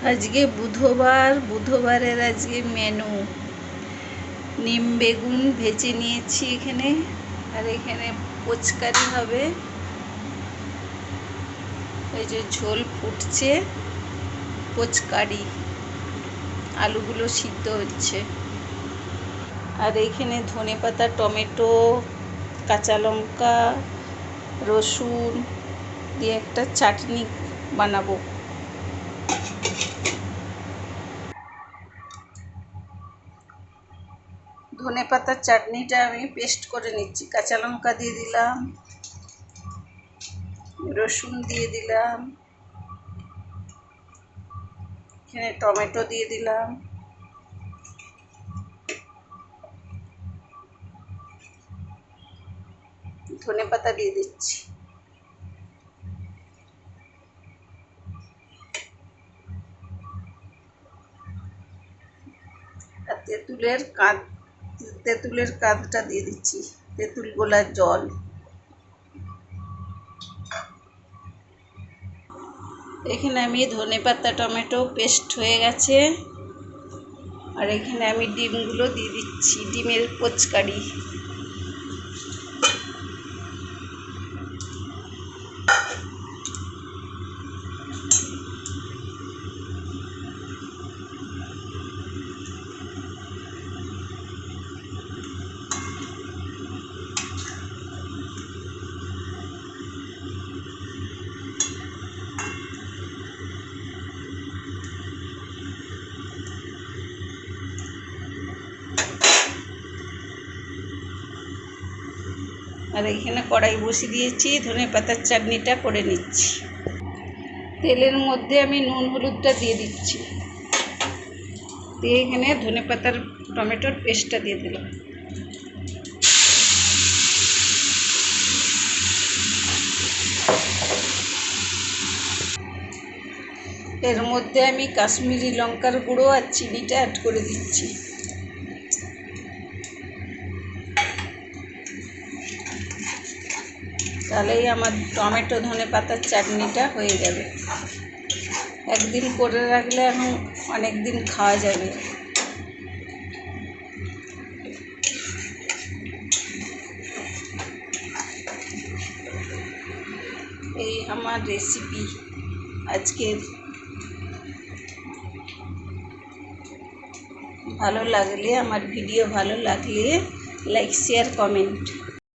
আজকে বুধবার, বুধবারের আজকে মেনু নিম বেগুন ভেজে নিয়েছি এখানে, আর এখানে পোচকারি হবে। এই যে ঝোল ফুটছে, পোচকারি, আলুগুলো সিদ্ধ হচ্ছে। আর এইখানে ধনেপাতা, টমেটো, কাঁচা লঙ্কা, রসুন দিয়ে একটা চাটনি বানাবো। ধনেপাতার চাটনিটা আমি পেস্ট করে নিচ্ছি। কাঁচা লঙ্কা দিয়ে দিলাম, রসুন দিয়ে দিলাম, এখানে টমেটো দিয়ে দিলাম, ধনেপাতা দিয়ে দিচ্ছি। আর তেঁতুলের কাঁধটা দিয়ে দিচ্ছি, তেঁতুল গোলার জল। এখানে আমি ধনেপাতা টমেটো পেস্ট হয়ে গেছে, আর এখানে আমি ডিমগুলো দিয়ে দিচ্ছি, ডিমের পোচকারি। আর এখানে কড়াই বসিয়ে দিয়েছি, ধনেপাতার চাটনিটা করে নিচ্ছি। তেলের মধ্যে আমি নুন হলুদটা দিয়ে দিচ্ছি, দিয়ে এখানে ধনেপাতার টমেটোর পেস্টটা দিয়ে দিলাম। এর মধ্যে আমি কাশ্মীরি লঙ্কার গুঁড়ো আর চিনিটা অ্যাড করে দিচ্ছি। তাহলেই আমার টমেটো ধনেপাতার চাটনিটা হয়ে যাবে। একদিন করে রাখলে এখন অনেক দিন খাওয়া যাবে। এই আমার রেসিপি আজকের। ভালো লাগলে, আমার ভিডিও ভালো লাগলে লাইক শেয়ার কমেন্ট।